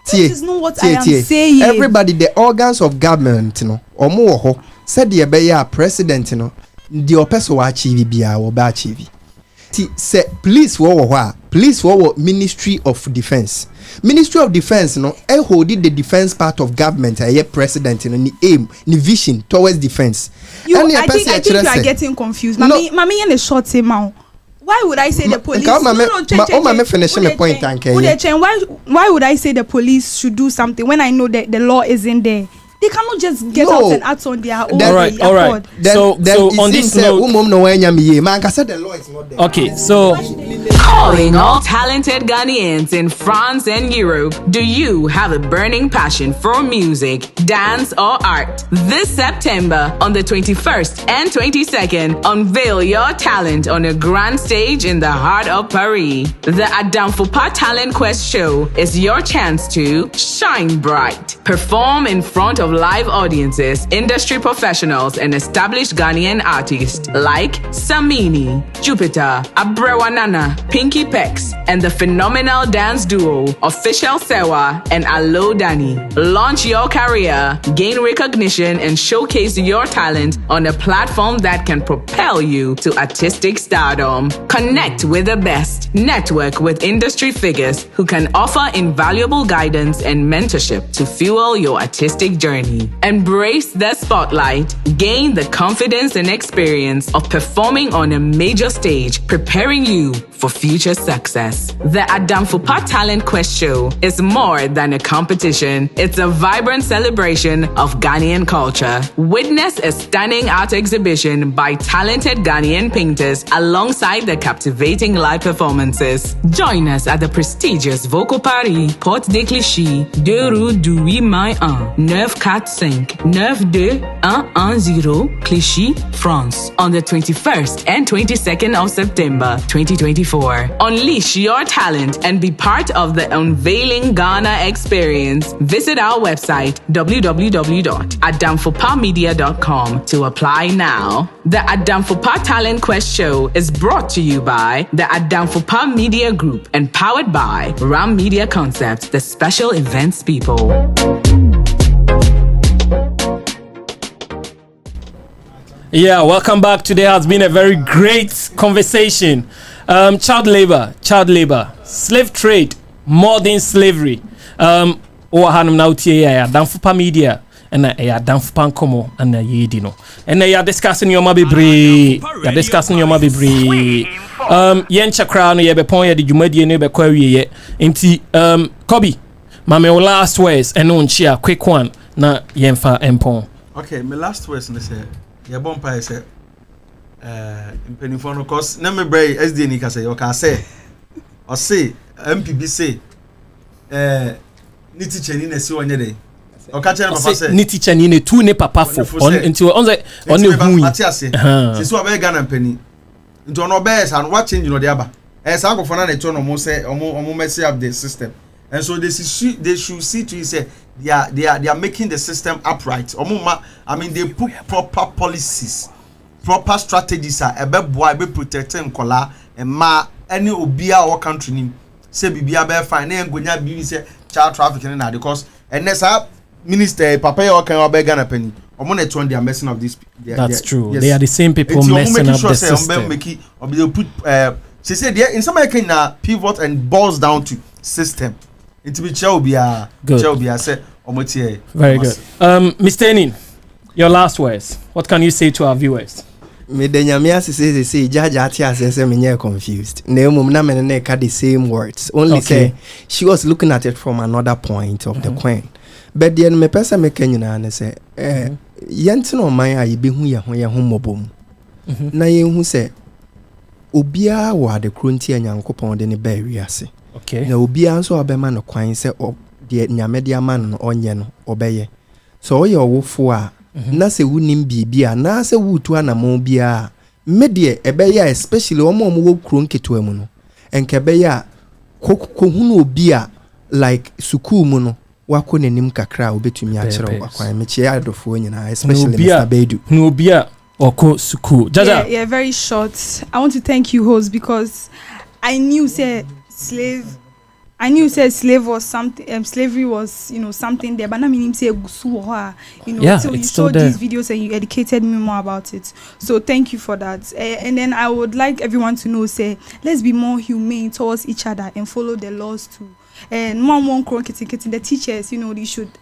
S7: That is not what I am saying.
S9: Everybody, the organs of government, or more, said the beya president, the opeso achieve bia or ba achieve. Say police war Ministry of Defense. Ministry of Defense, hold the defense part of government, president, the aim, the vision towards defense.
S7: I think you are getting confused. Mommy in a short amount. Why would I say the police? Why would I say the police should do something when I know that the law isn't there? They cannot just get out and act on their own.
S1: All right. So on this note,
S9: the law is not there.
S1: Okay, so
S2: calling all talented Ghanaians in France and Europe. Do you have a burning passion for music, dance, or art? This September, on the 21st and 22nd, unveil your talent on a grand stage in the heart of Paris. The Adamfopa Talent Quest Show is your chance to shine bright, perform in front of live audiences, industry professionals, and established Ghanaian artists like Samini, Jupiter, Abrewanana, Pinky Pex, and the phenomenal dance duo Official Sewa and Alo Dani. Launch your career, gain recognition, and showcase your talent on a platform that can propel you to artistic stardom. Connect with the best. Network with industry figures who can offer invaluable guidance and mentorship to fuel your artistic journey. Embrace the spotlight. Gain the confidence and experience of performing on a major stage, preparing you for future success. The Adamfopa Talent Quest Show is more than a competition. It's a vibrant celebration of Ghanaian culture. Witness a stunning art exhibition by talented Ghanaian painters alongside the captivating live performances. Join us at the prestigious Voco Paris, Porte des Clichy, 2 rue du 8 Mai 1, 945 92110 Clichy, France, on the 21st and 22nd of September 2024. before. Unleash your talent and be part of the Unveiling Ghana experience. Visit our website www.adamfopamedia.com to apply now. The Adamfopa Talent Quest Show is brought to you by the Adamfopa Media Group and powered by Ram Media Concepts, the special events people.
S1: Yeah, welcome back. Today has been a very great conversation. Child labor, slave trade, modern slavery. Hanum now tia Adamfopa Media and Adamfopa Nkomo and Yedino. And they are discussing your mabibre. You're discussing your mabibre. Yen chakra no ye be pon ye de dwumadi ne be kwawie ye. Enti KOBBY, mame last words and on chia quick one na yemfa empon.
S8: Okay, my last words ne say ye bompa say impenifo no cause na me bray SD ni ka say o ka say o say MPB say ni teacher ni na si onye dey o ka chere papa say
S1: ni teacher ni ne tu ne papa fo on enti on say on ne hu
S8: ati ase se so be Ghana mpani enti on obey say what change no dey aba say go for na to no mo say omo mess up the system, and so they should see to say they are making the system upright. I mean they put proper policies, proper strategies are ebe boy be protecting kola and ma any obia or country nim say bibia be fine na ngonya bi say child trafficking na because and next minister papa ya kan obe Ghana penny omo na turn their messing of this.
S1: That's true. Yes. They are the same people messing up the system.
S8: They put she said in some American na pivot and boils down to system. It be Chelbia say omotie.
S1: Very good. Mr. ENNIN, your last words. What can you say to our viewers?
S9: Me de nyamia say JAJA atia say me confused. Na mum na me na ka the same words. Only say she was looking at it from another point of the coin. But then me pesa me kenyina na say yenti no man a ye hu ye ho mobom. Na ye hu say obia wa de kronti anyankopon de ne ba wiase.
S1: Okay.
S9: Na obia nso obema no kwan say de nyame de man no onye no obeye. So oye owofo a na se wunim bibia na se wutu anamo bia medie ebeye especially omo wo kron keto mu no enkebeye a kohunu obia like suku mu no wako nanim kakra obetumi a kire wakwan mechi adofo nyina especially Mr. Bedu
S1: no obia oko suku jaja.
S7: Yeah, very short. I want to thank you host because I knew slave was something, slavery was, something there, but now meaning say so you showed these videos and you educated me more about it. So thank you for that. And then I would like everyone to know, let's be more humane towards each other and follow the laws too. And one the teachers, they should,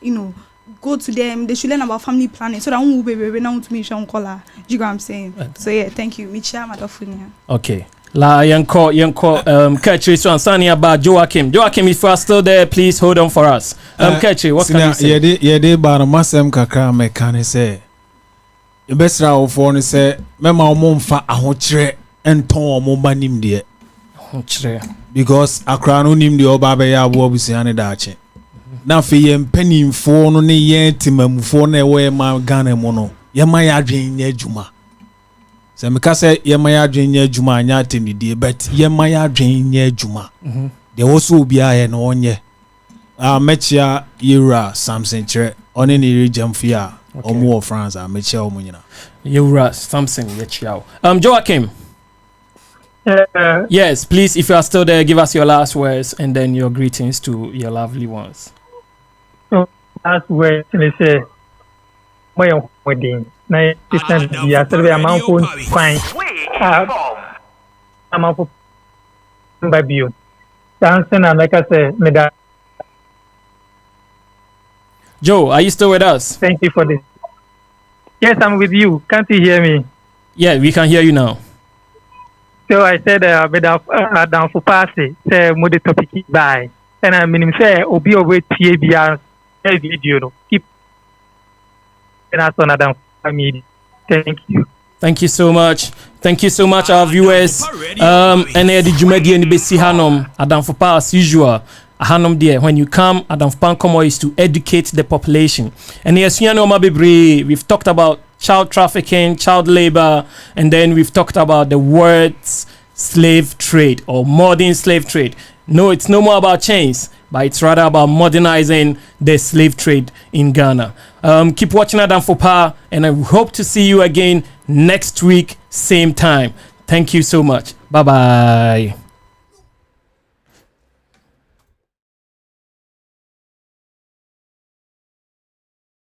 S7: go to them. They should learn about family planning so that we will now to me you know what I'm saying. So yeah, thank you. Micha Madafunia.
S1: Okay. La yanko Ketri so ansani about Joachim, if you are still there, please hold on for us. Ketri, what can you say?
S10: Yede ba masem kakra me kan say. Ebesra ofo ne say mema omo mfa ahokyere enton omo banim de.
S1: Ahokyere.
S10: Because akra no nim de oba be ya abo abusia ne daache. Na fe ye mpanimfo no ne ye timamfo na ewe ma Ghana mu no. Ye ma ya adwen nya adwuma. Se me ka say ye ma ya adwen nya adwuma anya atemidie but ye ma ya adwen nya adwuma. De wo so obi a ye no onye. Mechia Yura Samson chere one ni regionfie a omo of France a mechia omo nyina.
S1: Yura Samson yechia. Joachim. Yes, please, if you are still there, give us your last words and then your greetings to your lovely ones.
S11: Last words, let's say, my wedding. Na system ya serve amount fine. Amount for babio. Dancing and like I say, me that.
S1: Joe, are you still with us?
S11: Thank you for this. Yes, I'm with you. Can't you hear me?
S1: Yeah, we can hear you now.
S11: So I said, Adamfopa say, mo the topic by. And I mean, say, obi over TABR video. Keep. And that's on Adamfopa Media. Thank you.
S1: Thank you so much. Thank you so much, our viewers. And the Jumedi and the Besi Hanom, Adamfopa as usual. Hanom there. When you come, Adamfopa Nkomo is to educate the population. And yes, you know, we've talked about child trafficking, child labor, and then we've talked about the words slave trade or modern slave trade. No, it's no more about chains, but it's rather about modernizing the slave trade in Ghana. Keep watching Adamfopa, and I hope to see you again next week, same time. Thank you so much. Bye-bye.